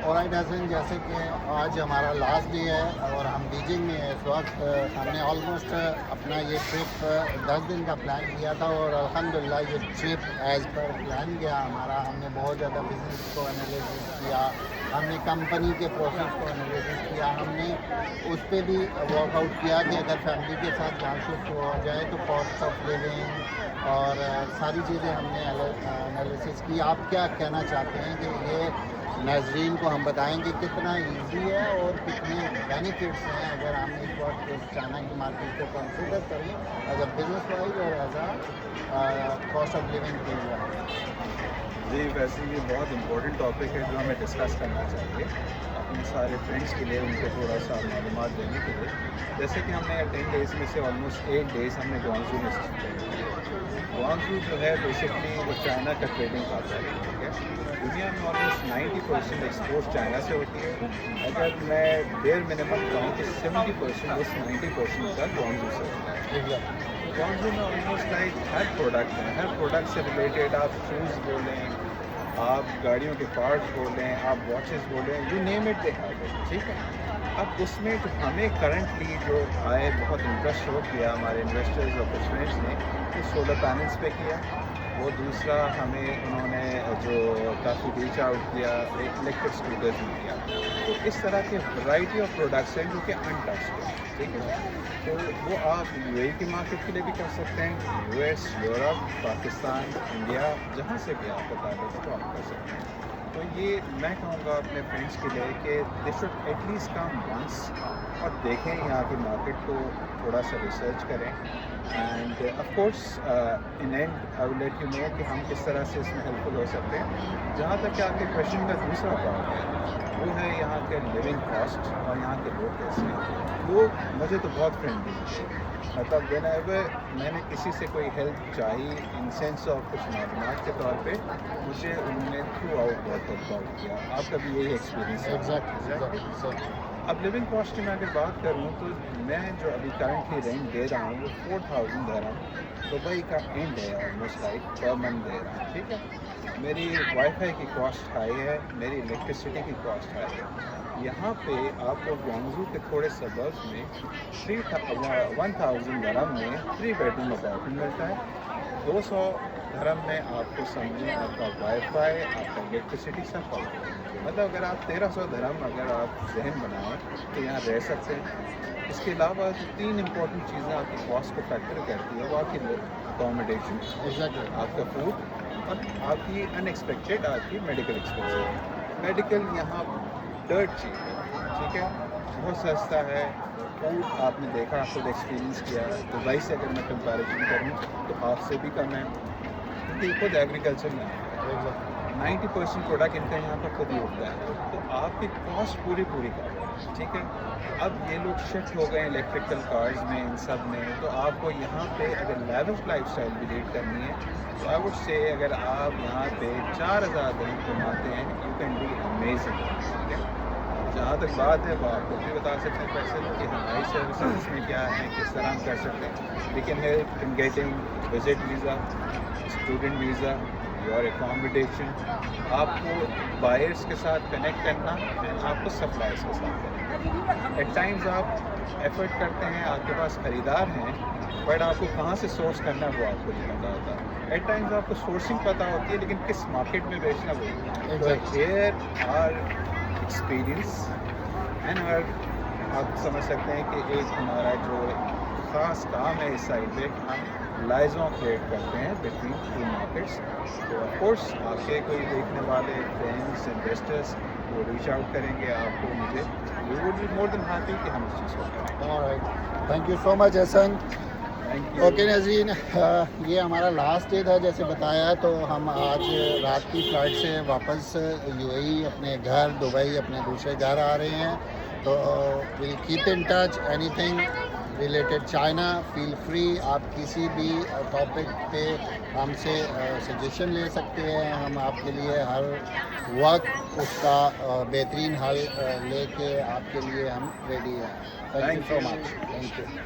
Alright Hasan, जैसे कि आज हमारा लास्ट डे है और हम बीजिंग में हैं इस वक्त। हमने ऑलमोस्ट अपना ये ट्रिप 10 दिन का प्लान किया था और अल्हम्दुलिल्लाह ये ट्रिप एज़ पर प्लान गया हमारा। हमने बहुत ज़्यादा बिजनेस को एनालिसिस किया, हमने कंपनी के प्रोसेस को एनालिसिस किया, हमने उस पर भी वर्कआउट किया कि अगर फैमिली के साथ जहाँ शिफ्ट हो जाए तो कॉस्ट ऑफ लिविंग और सारी चीज़ें हमने एनालिसिस की। आप क्या कहना चाहते हैं कि ये नाज़रीन को हम बताएंगे कितना इजी है और कितने बेनिफिट्स हैं अगर हम इस वक्त इस चाइना की मार्केट को कंसिडर करें एज अ बिजनेस वाइज और as a cost of living के लिए। जी, वैसे ये बहुत इम्पोर्टेंट टॉपिक है जो हमें डिस्कस करना चाहिए अपने सारे फ्रेंड्स के लिए, उनको थोड़ा सा मालूमात देने के लिए। जैसे कि हमने 10 डेज़ में से ऑलमोस्ट 8 डेज़ हमने ग्वांगझू में स्पेंड। ग्वांगझू जो है बेसिकली वो चाइना का ट्रेडिंग आता है, ठीक है। दुनिया में ऑलमोस्ट 90% एक्सपोर्ट चाइना से होती है। अगर मैं बेयर मिनिमम कहूँ कि 70% उस 90% का ग्वांगझू से होता है। ग्वांगझू में ऑलमोस्ट लाइक हर प्रोडक्ट है, हर प्रोडक्ट से रिलेटेड आप शूज़ बोलें, आप गाड़ियों के पार्ट्स बोलें, आप वॉचेस बोलें, you name it they have it, ठीक है। अब उसमें जो हमें करंटली जो आए बहुत इंटरेस्ट शो किया हमारे इन्वेस्टर्स और कुछ फ्रेंड्स ने, तो सोलर पैनल्स पे किया। वो दूसरा हमें उन्होंने जो काफ़ी रीच आउट किया इलेक्ट्रिक स्कूटर्स में किया। तो इस तरह के वैरायटी ऑफ प्रोडक्ट्स हैं जो कि अनटच्ड है, ठीक है। तो वो आप यूएई की मार्केट के लिए भी कर सकते हैं, यूएस, यूरोप, पाकिस्तान, इंडिया, जहाँ से भी आपको ताकत है तो आप कर सकते हैं। तो ये मैं कहूँगा अपने फ्रेंड्स के लिए कि they should at least come once और देखें यहाँ की मार्केट को, थोड़ा सा रिसर्च करें। End of course in and I will let you know कि हम किस तरह से इसमें हेल्पफुल हो सकते हैं। जहाँ तक कि आपके क्वेश्चन का दूसरा पार्ट है वो है यहाँ के लिविंग कॉस्ट और यहाँ के लोग कैसे हैं। लोग मुझे तो बहुत फ्रेंडली हैं, मतलब व्हेनेवर मैंने किसी से कोई हेल्प चाहिए इन सेंस ऑफ कुछ मालूमात के तौर पे, मुझे उन्होंने थ्रू आउट बहुत हेल्प आउट किया। आपका भी यही एक्सपीरियंस है? एग्जैक्टली। अब लिविंग कॉस्ट की मैं अगर बात करूँ तो मैं जो अभी करंटली रेंट दे रहा हूँ वो 4000 दरहम दुबई का एंड है, ऑलमोस्ट लाइक पर मंथ दे रहा हूँ, ठीक है। मेरी वाईफाई की कॉस्ट हाई है, मेरी इलेक्ट्रिसिटी की कॉस्ट हाई है। यहाँ पे आपको ग्वांगझू के थोड़े सबर्ब्स में 1000 दरहम में 3 बेडरूम अपार्टमेंट मिलता है। 200 दरहम में आपको समझें आपका वाईफाई, आपका इलेक्ट्रिसिटी सब पाओगे। मतलब अगर आप 1300 दरहम अगर आप जहन बनाएं तो यहाँ रह सकते हैं। इसके अलावा जो 3 इंपॉर्टेंट चीज़ें आपकी कॉस्ट को फैक्टर करती है वो आपकी अकोमोडेशन, आपका फूड और आपकी अनएक्सपेक्टेड आपकी मेडिकल एक्सपेंसेस। मेडिकल यहाँ डर्ट चीप है, ठीक है, बहुत सस्ता है। फूड आपने देखा, खुद एक्सपीरियंस किया। दुबई से अगर मैं कंपैरिजन करूँ तो आपसे भी कम है, क्योंकि खुद एग्रीकल्चर में 90% प्रोडक्ट इनका यहाँ पर खुद ही होता है। तो आपकी कॉस्ट पूरी कर, ठीक है। अब ये लोग शिफ्ट हो गए इलेक्ट्रिकल कार्स में, इन सब में। तो आपको यहाँ पे अगर लेविश लाइफस्टाइल भी लीड करनी है तो आई वुड से अगर आप यहाँ पे 4000 दिन कमाते हैं यू कैन डू अमेजिंग, ठीक है। जहाँ तक बात है वो आपको भी बता सकते हैं पर्सन कि हमारी सर्विसेज इसमें क्या है, किस तरह हम कर सकते हैं। We can help in getting visit visa, student visa, your accommodation, आपको बायर्स के साथ कनेक्ट करना एंड आपको सप्लायर्स के साथ करना। एट टाइम्स आप एफर्ट करते हैं, आपके पास ख़रीदार हैं, बट आपको कहाँ से सोर्स करना है वो आपको नहीं पता होता। एट टाइम्स आपको सोर्सिंग पता होती है लेकिन किस मार्केट में बेचना वो। हेयर आर एक्सपीरियंस एंड आप समझ सकते हैं कि एक हमारा जो ख़ास काम है इस साइड पे, हम लाइजों क्रिएट करते हैं बिटवीन 2 मार्केट्स। तो ऑफ कोर्स आपके कोई देखने वाले फ्रेंड्स इन्वेस्टर्स वो रीच आउट करेंगे आपको, मुझे we would be more than happy कि हम इस चीज़ को करें। Alright, thank you so much Hasan. Okay नाज़रीन, ये हमारा लास्ट डे था जैसे बताया। तो हम आज रात की फ़्लाइट से वापस यूएई अपने घर दुबई अपने दूसरे घर आ रहे हैं। तो will keep in touch, anything related China feel free. आप किसी भी टॉपिक पे हमसे सजेशन ले सकते हैं, हम आपके लिए हर वक्त उसका बेहतरीन हल लेके आपके लिए हम रेडी हैं। Thank you so much. Thank you.